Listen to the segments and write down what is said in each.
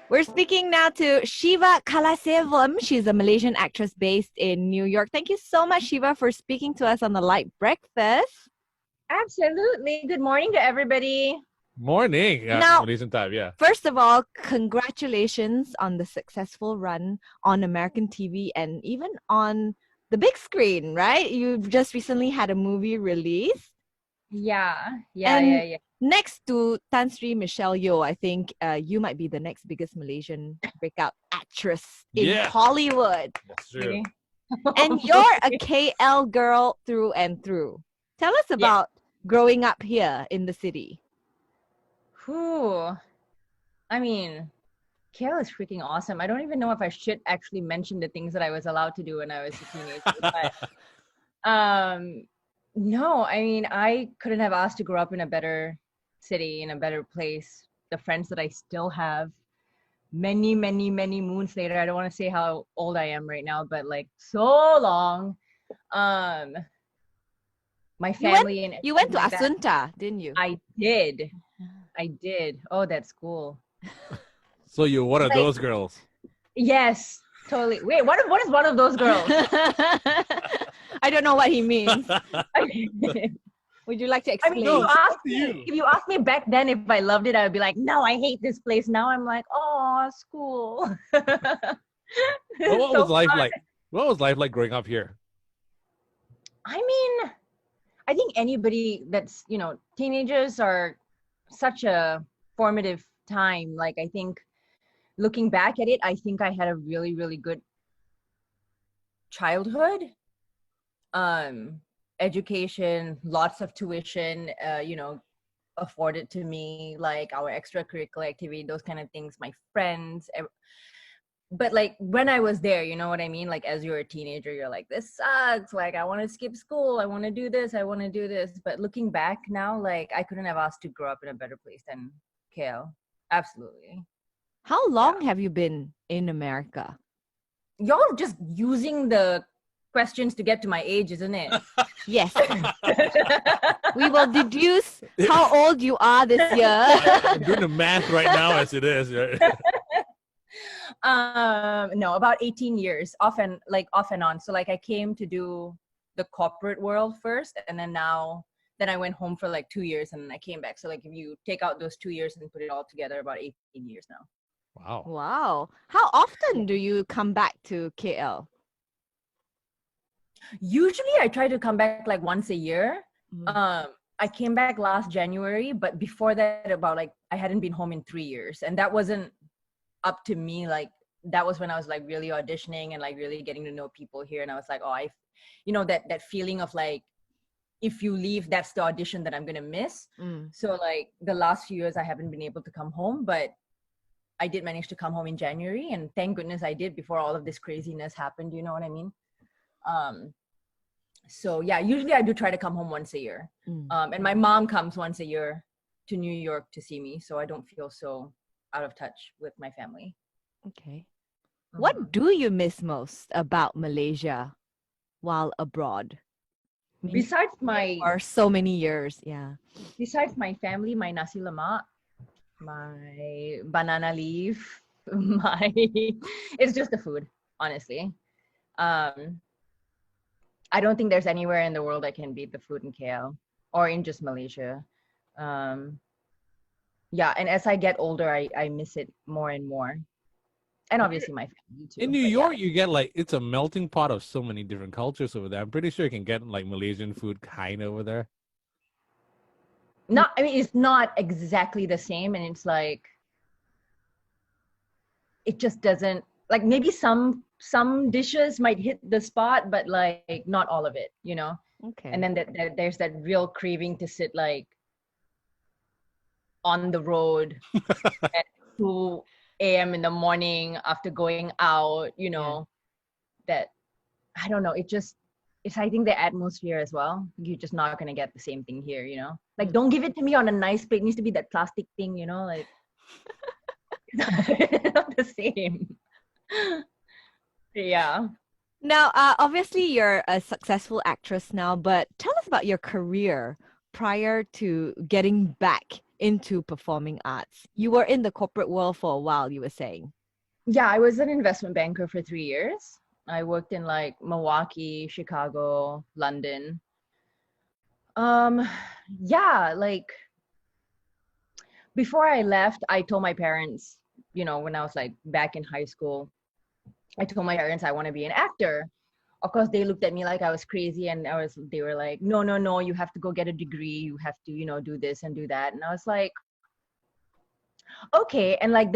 We're speaking now to Shiva Kalaiselvan. She's a Malaysian actress based in New York. Thank you so much, Shiva, for speaking to us on the LITE Breakfast. Absolutely. Good morning to everybody. Morning. Now, Malaysian time, yeah. First of all, congratulations on the successful run on American TV and even on the big screen, right? You've just recently had a movie release. Yeah. Next to Tan Sri Michelle Yeoh, I think you might be the next biggest Malaysian breakout actress in Hollywood. That's true. And you're a KL girl through and through. Tell us about growing up here in the city. Whew. I mean, KL is freaking awesome. I don't even know if I should actually mention the things that I was allowed to do when I was a teenager. But no, I mean, I couldn't have asked to grow up in a better city, in a better place. The friends that I still have many moons later. I don't want to say how old I am right now, but like so long. My family you went to Asunta, didn't you? I did. Oh, that's cool. So you're one of those girls. Yes, totally. Wait, what is one of those girls? I don't know what he means. Would you like to explain? I mean, if you asked me back then if I loved it, I would be like, no, I hate this place. Now I'm like, oh, school. What was life like? What was life like growing up here? I mean, I think anybody that's, teenagers are such a formative time. Like, I think looking back at it, I think I had a really, really good childhood. Education, lots of tuition, afforded to me, like our extracurricular activity, those kind of things, my friends. But like when I was there, you know what I mean? Like as you're a teenager, you're like, this sucks. Like I want to skip school. I want to do this. I want to do this. But looking back now, like I couldn't have asked to grow up in a better place than KL. Absolutely. How long have you been in America? Y'all just using the questions to get to my age, isn't it? Yes. We will deduce how old you are this year. I'm doing the math right now as it is. No, about 18 years, off and on. So like I came to do the corporate world first, and then I went home for like 2 years, and then I came back. So like if you take out those 2 years and put it all together, about 18 years now. Wow. How often do you come back to KL? Usually I try to come back like once a year. I came back last January, but before that I hadn't been home in 3 years, and that wasn't up to me. Like that was when I was like really auditioning and like really getting to know people here, and I was like, that feeling of like if you leave, that's the audition that I'm gonna miss. So like the last few years I haven't been able to come home, but I did manage to come home in January, and thank goodness I did before all of this craziness happened, you know what I mean? So yeah, usually I do try to come home once a year. And my mom comes once a year to New York to see me, so I don't feel so out of touch with my family. Okay. What do you miss most about Malaysia while abroad? Besides for so many years, besides my family, my nasi lemak, my banana leaf, it's just the food, honestly. I don't think there's anywhere in the world that can beat the food in KL or in just Malaysia. And as I get older, I miss it more and more. And obviously my family too. In New York, you get like, it's a melting pot of so many different cultures over there. I'm pretty sure you can get like Malaysian food kind of over there. It's not exactly the same, and it's like, it just doesn't, like maybe some dishes might hit the spot, but like not all of it, Okay. And then there's that real craving to sit like on the road at 2 a.m. in the morning after going out, that, I don't know, it's I think the atmosphere as well. You're just not gonna get the same thing here, Like don't give it to me on a nice plate. It needs to be that plastic thing, like it's not the same. Yeah. Now, obviously you're a successful actress now, but tell us about your career prior to getting back into performing arts? You were in the corporate world for a while, you were saying. Yeah, I was an investment banker for 3 years. I worked in like Milwaukee, Chicago, London. Yeah, like before I left, I told my parents, when I was like back in high school, I told my parents I want to be an actor. Of course, they looked at me like I was crazy, and they were like, no, no, no, you have to go get a degree. You have to, do this and do that. And I was like, okay. And like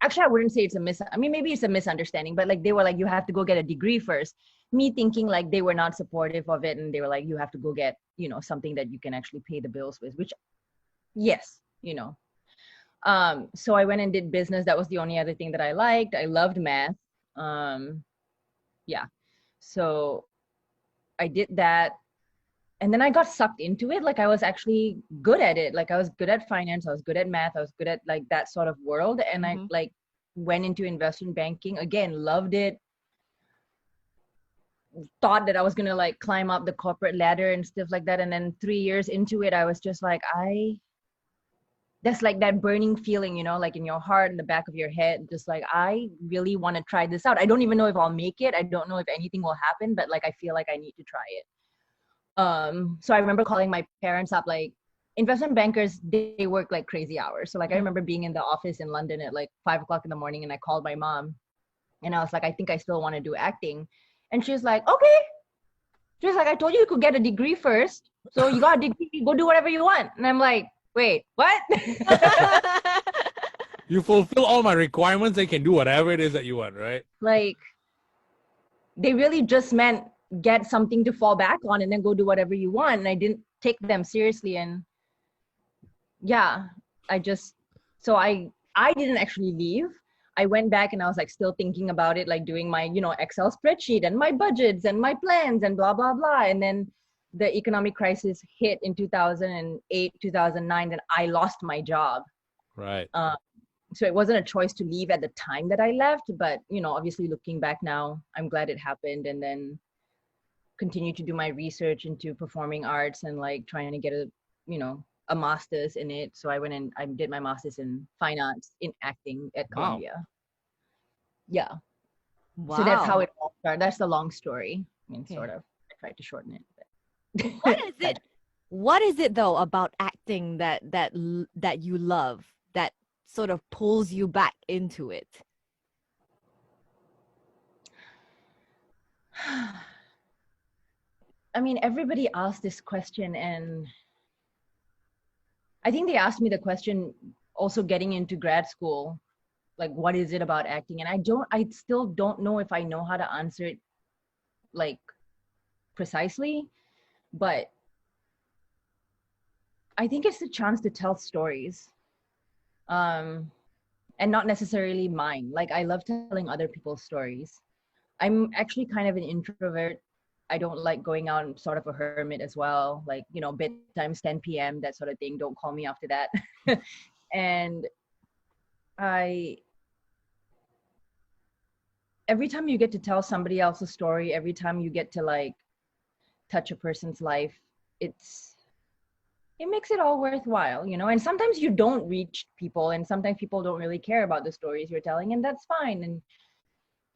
actually, I wouldn't say it's maybe it's a misunderstanding, but like they were like, you have to go get a degree first. Me thinking like they were not supportive of it, and they were like, you have to go get, something that you can actually pay the bills with, which, yes, So I went and did business. That was the only other thing that I liked. I loved math. Yeah. So I did that. And then I got sucked into it. Like I was actually good at it. Like I was good at finance. I was good at math. I was good at like that sort of world. And I like went into investment banking again, loved it. Thought that I was going to like climb up the corporate ladder and stuff like that. And then 3 years into it, I was just like, that's like that burning feeling, like in your heart, in the back of your head, just like, I really want to try this out. I don't even know if I'll make it. I don't know if anything will happen, but like, I feel like I need to try it. So I remember calling my parents up, like investment bankers, they work like crazy hours. So like, I remember being in the office in London at like 5 o'clock in the morning, and I called my mom and I was like, I think I still want to do acting. And she's like, okay. She's like, I told you could get a degree first. So you got a degree, go do whatever you want. And I'm like, wait, what? You fulfill all my requirements, they can do whatever it is that you want, right? Like, they really just meant get something to fall back on and then go do whatever you want. And I didn't take them seriously. And yeah, I didn't actually leave. I went back and I was like still thinking about it, like doing my, Excel spreadsheet and my budgets and my plans and blah, blah, blah. And then the economic crisis hit in 2008, 2009, and I lost my job. Right. So it wasn't a choice to leave at the time that I left, but, obviously looking back now, I'm glad it happened. And then continue to do my research into performing arts and like trying to get a master's in it. So I went and I did my master's in fine arts in acting at Columbia. Yeah. Wow. So that's how it all started. That's the long story. Sort of. I tried to shorten it. What is it though about acting that you love, that sort of pulls you back into it? I mean, everybody asks this question, and I think they asked me the question also getting into grad school, like, what is it about acting? And I still don't know if I know how to answer it like precisely. But I think it's a chance to tell stories, and not necessarily mine. Like, I love telling other people's stories. I'm actually kind of an introvert. I don't like going out. I'm sort of a hermit as well. Like, bedtime's 10 p.m., that sort of thing. Don't call me after that. And every time you get to tell somebody else's story, every time you get to like touch a person's life, it makes it all worthwhile, and sometimes you don't reach people, and sometimes people don't really care about the stories you're telling, and that's fine. And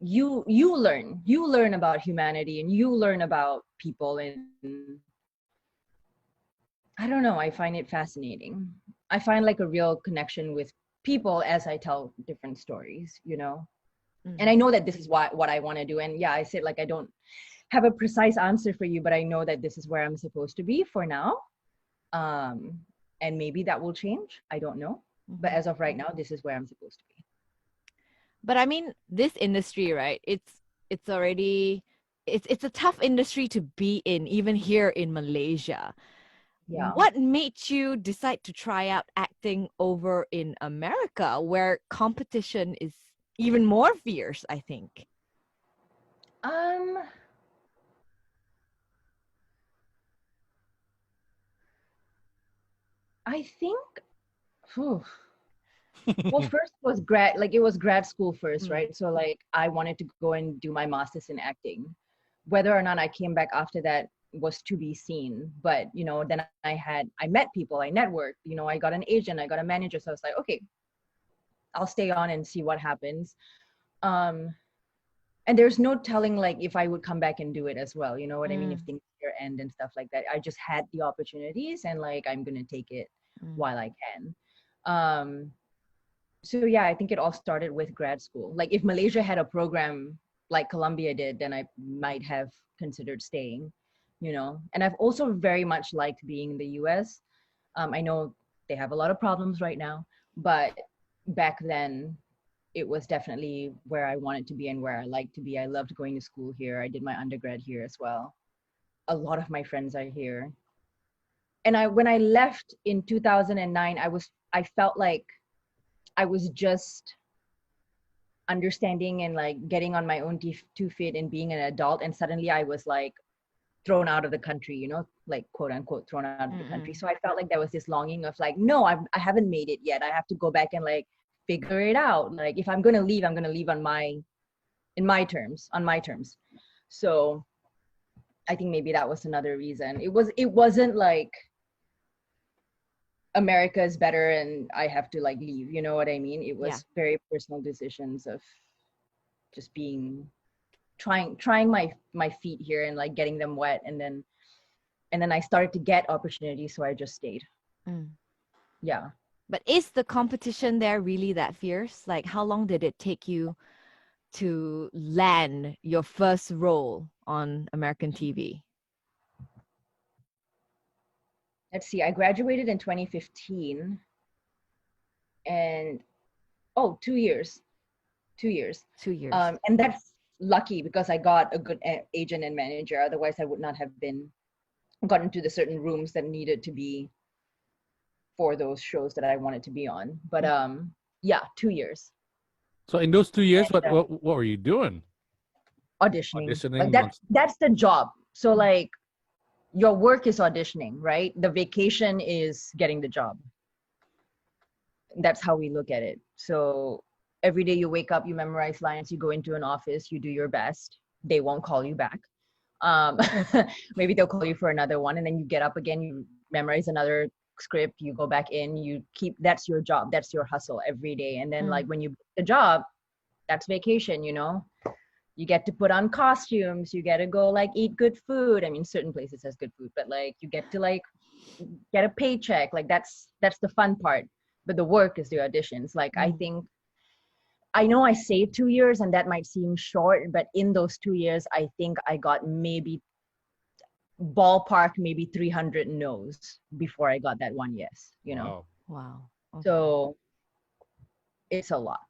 you learn about humanity, and you learn about people, and I don't know, I find it fascinating. I find like a real connection with people as I tell different stories, and I know that this is what I want to do. And yeah, I said, like, I don't have a precise answer for you, but I know that this is where I'm supposed to be for now. And maybe that will change. I don't know. But as of right now, this is where I'm supposed to be. But I mean, this industry, right? It's already, it's a tough industry to be in, even here in Malaysia. Yeah. What made you decide to try out acting over in America, where competition is even more fierce, I think? I think, well, first was it was grad school first, right? So like I wanted to go and do my master's in acting. Whether or not I came back after that, was to be seen. But, you know, then I met people, I networked, you know, I got an agent, I got a manager. So I was like, okay, I'll stay on and see what happens. And there's no telling like if I would come back and do it as well. You know what I mean? If things here end and stuff like that. I just had the opportunities and like I'm gonna take it while I can. So yeah, I think it all started with grad school. Like if Malaysia had a program like Columbia did, then I might have considered staying, you know. And I've also very much liked being in the US. I know they have a lot of problems right now, but back then it was definitely where I wanted to be and where I liked to be. I loved going to school here. I did my undergrad here as well. A lot of my friends are here. And when I left in 2009, I felt like I was just understanding and like getting on my own two feet and being an adult. And suddenly I was like thrown out of the country, you know, like quote unquote thrown out of the country. So I felt like there was this longing of like, no, I haven't made it yet. I have to go back and like figure it out. Like if I'm gonna leave, I'm gonna leave on my terms. So I think maybe that was another reason. It wasn't like America is better and I have to like leave. You know what I mean? It was very personal decisions of just trying my feet here and like getting them wet, and then I started to get opportunities, so I just stayed. Yeah. But is the competition there really that fierce? Like, how long did it take you to land your first role on American TV? Let's see, I graduated in 2015 and 2 years. 2 years. 2 years. And that's lucky because I got a good agent and manager. Otherwise, I would not have gotten to the certain rooms that needed to be for those shows that I wanted to be on. But yeah, 2 years. So in those 2 years, what were you doing? Auditioning. Like that's the job. So like your work is auditioning, right? The vacation is getting the job. That's how we look at it. So every day you wake up, you memorize lines, you go into an office, you do your best. They won't call you back. Maybe they'll call you for another one, and then you get up again, you memorize another script, you go back in, that's your job, that's your hustle every day. And then like when you book the job, that's vacation, you know. You get to put on costumes, you get to go like eat good food. I mean, certain places has good food, but like you get to like get a paycheck. Like that's the fun part. But the work is the auditions. Like I know I say 2 years and that might seem short, but in those 2 years, I think I got maybe ballpark, maybe 300 no's before I got that one yes, you know? Wow. Okay. So it's a lot.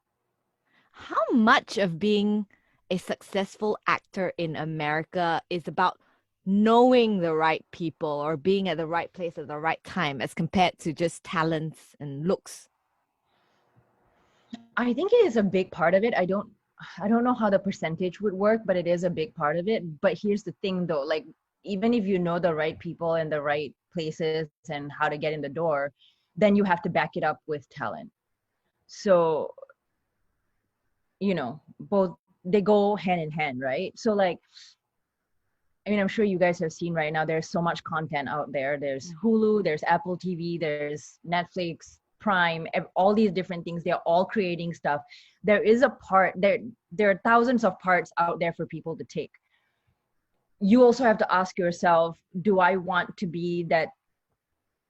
How much of being a successful actor in America is about knowing the right people or being at the right place at the right time as compared to just talents and looks? I think it is a big part of it. I don't know how the percentage would work, but it is a big part of it. But here's the thing though, like even if you know the right people and the right places and how to get in the door, then you have to back it up with talent. So, you know, both they go hand in hand, right? So like, I mean, I'm sure you guys have seen right now, there's so much content out there. There's Hulu, there's Apple TV, there's Netflix, Prime, all these different things. They're all creating stuff. There is a part, there are thousands of parts out there for people to take. You also have to ask yourself, do I want to be that,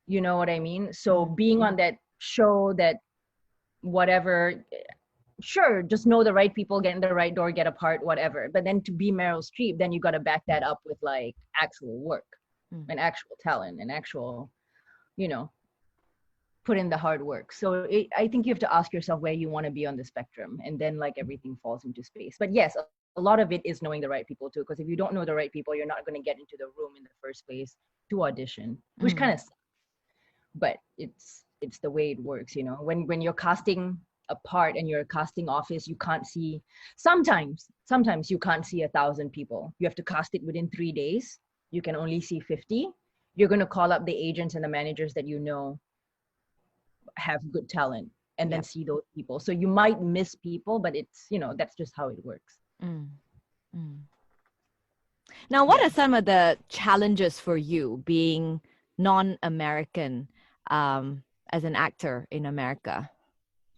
you know what I mean? So being on that show, that whatever, sure, just know the right people, get in the right door, get a part, whatever. But then to be Meryl Streep, then you got to back that up with like actual work and actual talent and actual, you know, put in the hard work. So I think you have to ask yourself where you want to be on the spectrum, and then like everything falls into space. But yes, a lot of it is knowing the right people too, because if you don't know the right people, you're not going to get into the room in the first place to audition, which kind of sucks. But it's the way it works, you know. When you're casting a part and you're a casting office, you can't see, sometimes you can't see 1,000 people. You have to cast it within 3 days. You can only see 50. You're going to call up the agents and the managers that you know have good talent and then see those people. So you might miss people, but it's, you know, that's just how it works. Now, what Yeah. are some of the challenges for you being non-American as an actor in America?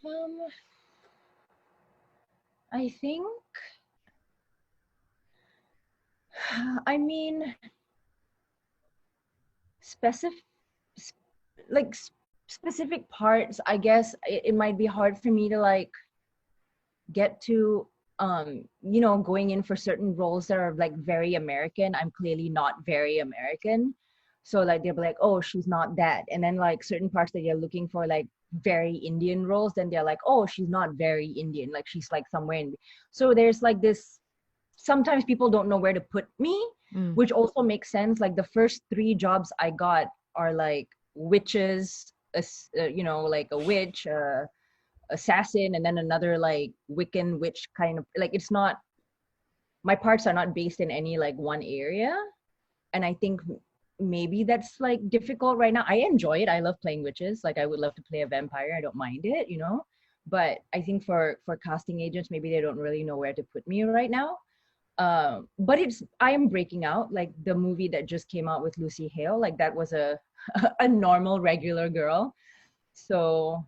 Um, I think, I mean, specific, like specific parts, I guess it might be hard for me to like get to, going in for certain roles that are like very American. I'm clearly not very American. So like they'll be like, oh, she's not that. And then like certain parts that you're looking for, like very Indian roles, then they're like, oh, she's not very Indian. Like she's like somewhere in. So there's like this, sometimes people don't know where to put me, which also makes sense. Like the first 3 jobs I got are like witches, like a witch, assassin, and then another like Wiccan witch kind of, like it's not, my parts are not based in any like one area. And I think maybe that's like difficult right now. I enjoy it. I love playing witches. Like I would love to play a vampire. I don't mind it. But I think for casting agents, maybe they don't really know where to put me right now. But I am breaking out. Like the movie that just came out with Lucy Hale, like that was a a normal regular girl. So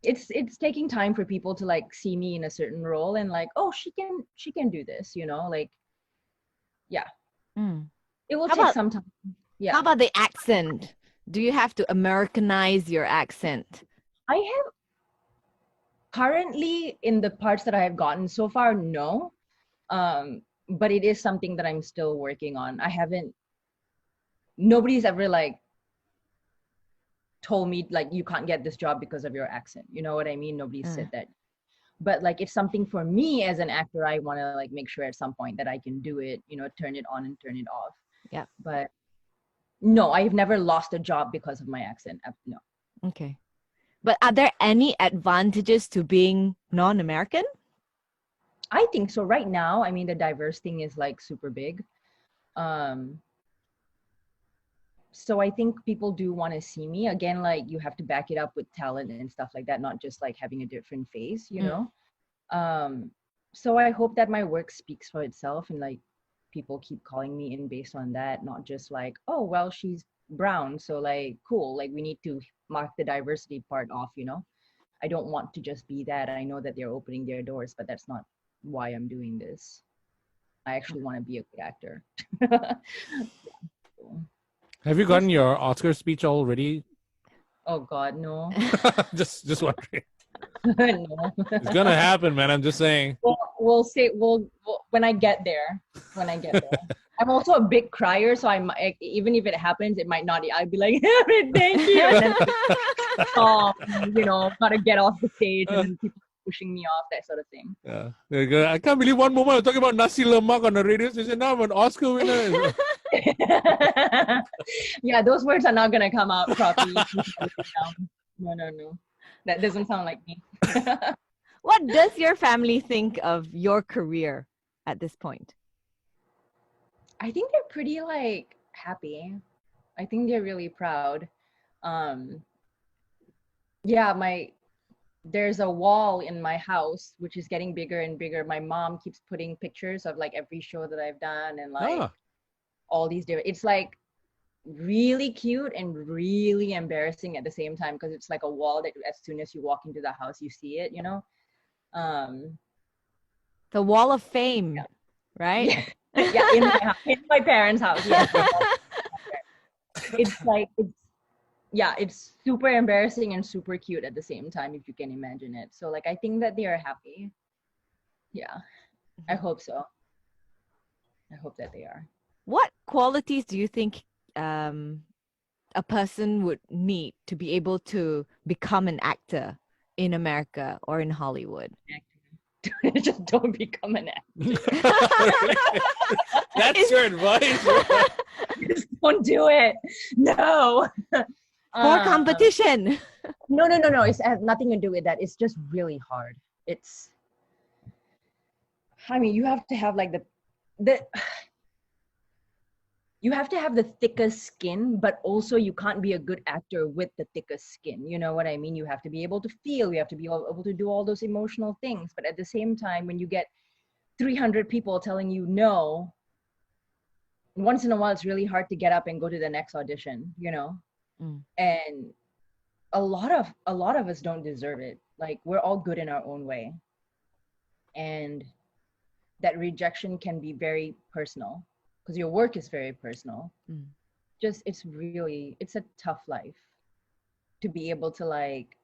it's taking time for people to like see me in a certain role and like, oh, she can do this, like, yeah. It will How take about some time. Yeah. how about the accent? Do you have to Americanize your accent? I have currently, in the parts that I have gotten so far, no. But it is something that I'm still working on. Nobody's ever like told me like you can't get this job because of your accent. You know what I mean? Nobody said that. But like it's something for me as an actor, I want to like make sure at some point that I can do it, turn it on and turn it off. Yeah. But no, I've never lost a job because of my accent. No. Okay. But are there any advantages to being non-American? I think so. Right now, I mean, the diverse thing is like super big. So I think people do want to see me again. Like you have to back it up with talent and stuff like that, not just like having a different face. So I hope that my work speaks for itself and like people keep calling me in based on that, not just like, oh, well, she's brown, so like cool, like we need to mark the diversity part off. I don't want to just be that. I know that they're opening their doors, but that's not why I'm doing this. I actually want to be a good actor. Have you gotten your Oscar speech already? Oh God, no. just wondering. No. It's gonna happen, man. I'm just saying. We'll see. We'll when I get there. I'm also a big crier, so I'm even if it happens, it might not. I'd be like, thank you, and then gotta get off the stage, and then people pushing me off, that sort of thing. Yeah, I can't believe one moment I'm talking about nasi lemak on the radio station. Now I'm an Oscar winner. Yeah, those words are not gonna come out properly. No. That doesn't sound like me. What does your family think of your career at this point? I think they're pretty like happy. I think they're really proud. Yeah, there's a wall in my house which is getting bigger and bigger. My mom keeps putting pictures of like every show that I've done and like all these different. It's like really cute and really embarrassing at the same time because it's like a wall that as soon as you walk into the house you see it. The wall of fame, right? Yeah, in my parents' house. Yeah. It's super embarrassing and super cute at the same time, if you can imagine it. So like I think that they are happy. Yeah, I hope so. I hope that they are. What qualities do you think a person would need to be able to become an actor in America or in Hollywood? Just don't become an actor. That's your advice. Just don't do it. No. For competition. No. It has nothing to do with that. It's just really hard. You have to have like you have to have the thickest skin, but also you can't be a good actor with the thickest skin. You know what I mean? You have to be able to feel, you have to be able to do all those emotional things. But at the same time, when you get 300 people telling you no, once in a while it's really hard to get up and go to the next audition, you know. And a lot of us don't deserve it. Like, we're all good in our own way, and that rejection can be very personal because your work is very personal. Just it's a tough life to be able to, like,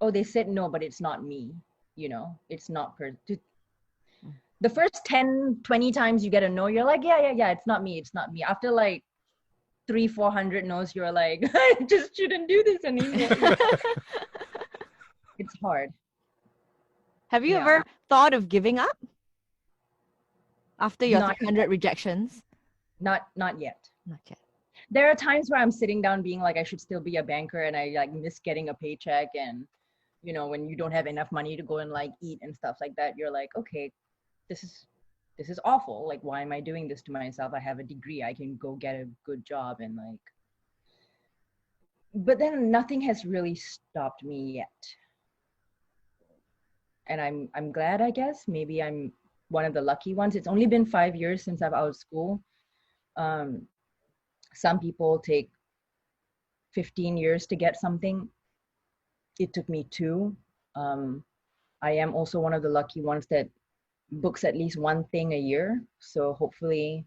oh, they said no, but it's not me, you know. It's not the first 10-20 times you get a no, you're like, yeah, it's not me. After like 300-400 no's, you're like, I just shouldn't do this anymore. It's hard. Have you ever thought of giving up after your 300 rejections? Not yet. Not yet. There are times where I'm sitting down being like, I should still be a banker, and I like miss getting a paycheck. And, you know, when you don't have enough money to go and like eat and stuff like that, you're like, okay, this is awful. Like, why am I doing this to myself? I have a degree. I can go get a good job and like, but then nothing has really stopped me yet. And I'm glad, I guess. Maybe I'm one of the lucky ones. It's only been 5 years since I've out of school. Some people take 15 years to get something. It took me 2. I am also one of the lucky ones that books at least one thing a year. So hopefully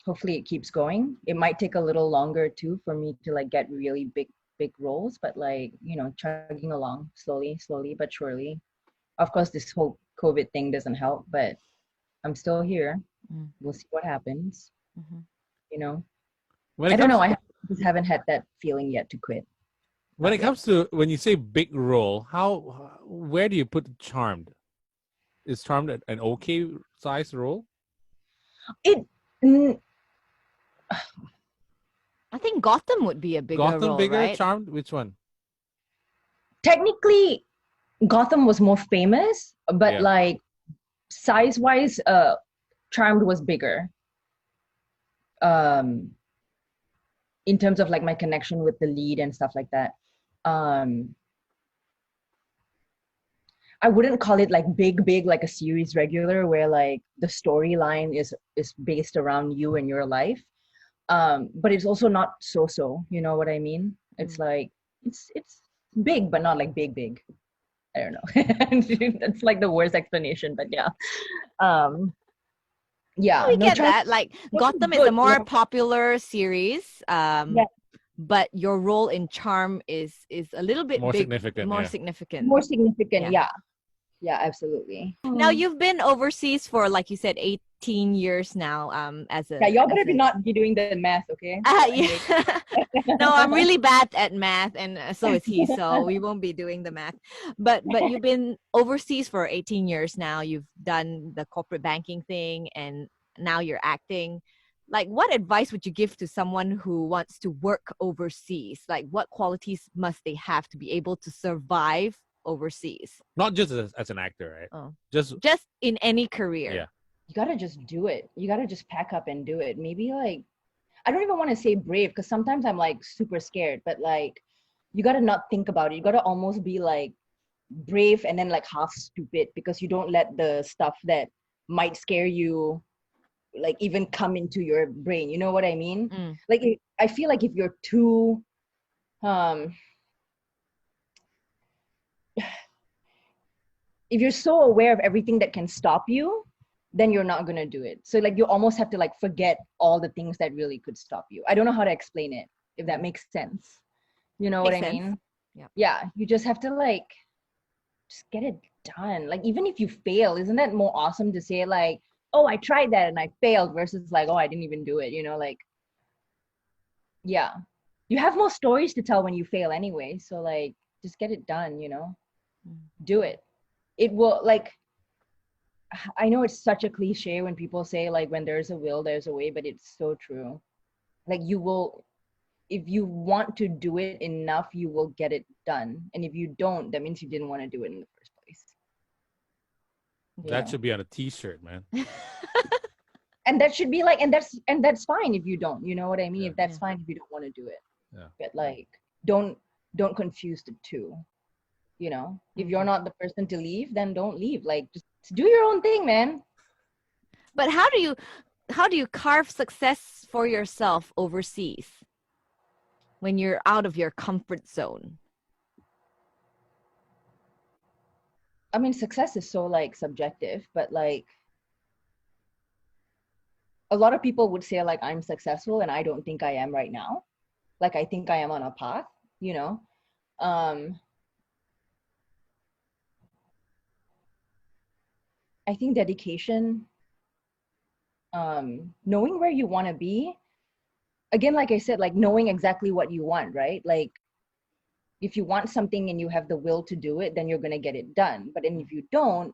it keeps going. It might take a little longer too for me to like get really big roles, but like, you know, chugging along slowly but surely. Of course, this whole COVID thing doesn't help, but I'm still here. We'll see what happens. You know, I don't know. I just haven't had that feeling yet to quit. When it comes to, when you say big role, where do you put Charmed? Is Charmed an okay size role? I think Gotham would be a bigger role, Gotham bigger, right? Charmed? Which one? Technically, Gotham was more famous, but like size-wise, Charmed was bigger. In terms of like my connection with the lead and stuff like that. I wouldn't call it like big like a series regular where like the storyline is based around you and your life. But it's also not so, you know what I mean? It's like it's big, but not like big. I don't know. That's like the worst explanation, but yeah. Yeah, we get that. Like, Gotham is a more popular series. But your role in Charm is a little bit more significant. More significant, yeah. Yeah, absolutely. Now, you've been overseas for, like you said, 18 years now. As a y'all better not be doing the math, okay? Yeah. No, I'm really bad at math, and so is he. So we won't be doing the math. But you've been overseas for 18 years now. You've done the corporate banking thing, and now you're acting. Like, what advice would you give to someone who wants to work overseas? Like, what qualities must they have to be able to survive overseas? Not just as an actor, right? Oh. Just in any career. Yeah. You gotta just do it. You gotta just pack up and do it. Maybe like, I don't even want to say brave, because sometimes I'm like super scared, but like, you gotta not think about it. You gotta almost be like brave and then like half stupid, because you don't let the stuff that might scare you like even come into your brain. You know what I mean? Like, I feel like if you're too if you're so aware of everything that can stop you, then you're not gonna do it. So like, you almost have to like forget all the things that really could stop you. I don't know how to explain it, if that makes sense. You know what I mean? Yeah, you just have to like just get it done. Like, even if you fail, isn't that more awesome to say like, oh, I tried that and I failed, versus like, oh, I didn't even do it, you know? Like, yeah, you have more stories to tell when you fail anyway. So like, just get it done, you know? Do it. It will, like, I know it's such a cliche when people say like, when there's a will, there's a way, but it's so true. Like, you will, if you want to do it enough, you will get it done. And if you don't, that means you didn't want to do it in the first place. That should be on a t-shirt, man. And that should be like, and that's fine if you don't, you know what I mean? If that's fine if you don't want to do it. But like, don't confuse the two. You know, if you're not the person to leave, then don't leave. Like, just do your own thing, man. But how do you do you carve success for yourself overseas when you're out of your comfort zone? I mean, success is so like subjective, but like a lot of people would say like I'm successful and I don't think I am right now. Like I think I am on a path, you know. I think dedication, knowing where you want to be. Again, like I said, like knowing exactly what you want, right? Like if you want something and you have the will to do it, then you're going to get it done. But then if you don't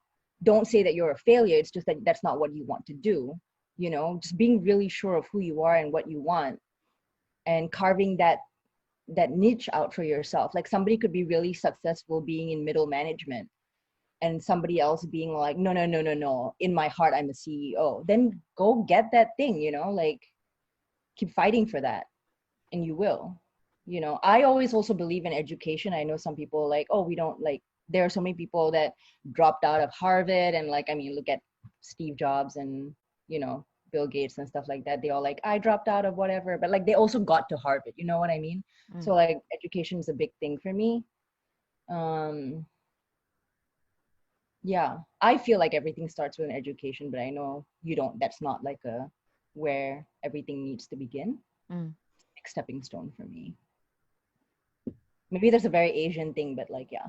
say that you're a failure. It's just that that's not what you want to do. You know, just being really sure of who you are and what you want, and carving that niche out for yourself. Like somebody could be really successful being in middle management, and somebody else being like, no, no, no, no, no. In my heart, I'm a CEO. Then go get that thing, you know, like keep fighting for that, and you will. You know, I always also believe in education. I know some people like, oh, we don't like, there are so many people that dropped out of Harvard, and like, I mean, look at Steve Jobs and, you know, Bill Gates and stuff like that. They all like, I dropped out of whatever, but like they also got to Harvard, you know what I mean? So like education is a big thing for me. Yeah, I feel like everything starts with an education, but I know you don't, that's not like a where everything needs to begin. Like stepping stone for me. Maybe there's a very Asian thing, but like, yeah,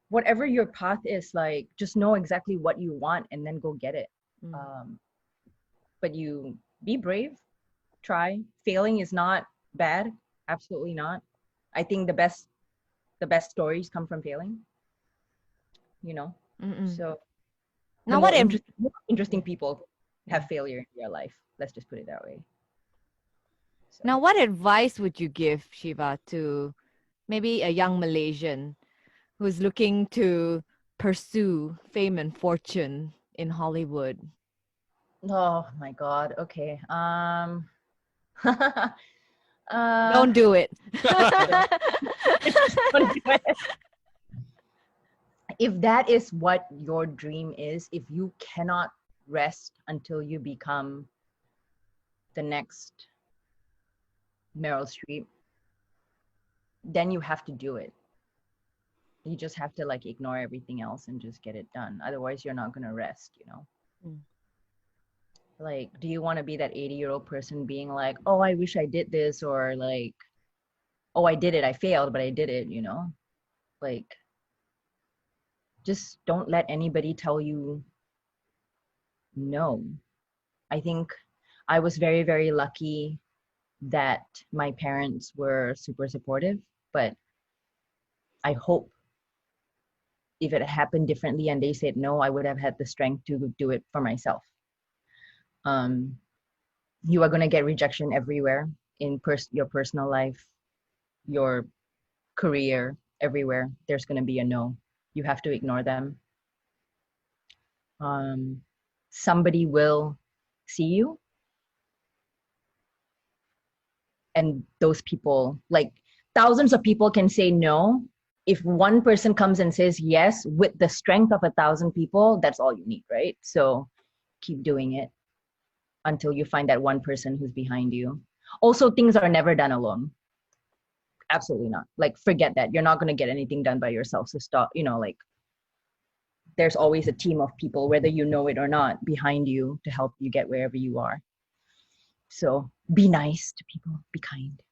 whatever your path is, like just know exactly what you want and then go get it. But you be brave, try. Failing is not bad, absolutely not. I think the best stories come from failing, you know. So now more interesting people have failure in their life, let's just put it that way. So. Now what advice would you give, Shiva, to maybe a young Malaysian who's looking to pursue fame and fortune in Hollywood? Oh my God. Okay. Don't do it. Don't do it. If that is what your dream is, if you cannot rest until you become the next Meryl Streep, then you have to do it. You just have to like ignore everything else and just get it done. Otherwise, you're not going to rest, you know? Like, do you want to be that 80-year-old person being like, oh, I wish I did this, or like, oh, I did it, I failed, but I did it, you know? Like, just don't let anybody tell you no. I think I was very, very lucky that my parents were super supportive, but I hope if it happened differently and they said no, I would have had the strength to do it for myself. You are going to get rejection everywhere in your personal life, your career, everywhere. There's going to be a no. You have to ignore them. Somebody will see you. And those people, like thousands of people can say no. If one person comes and says yes with the strength of 1,000 people, that's all you need, right? So keep doing it until you find that one person who's behind you. Also, things are never done alone. Absolutely not. Like, forget that. You're not going to get anything done by yourself. So stop, you know, like there's always a team of people, whether you know it or not, behind you to help you get wherever you are. So be nice to people, be kind.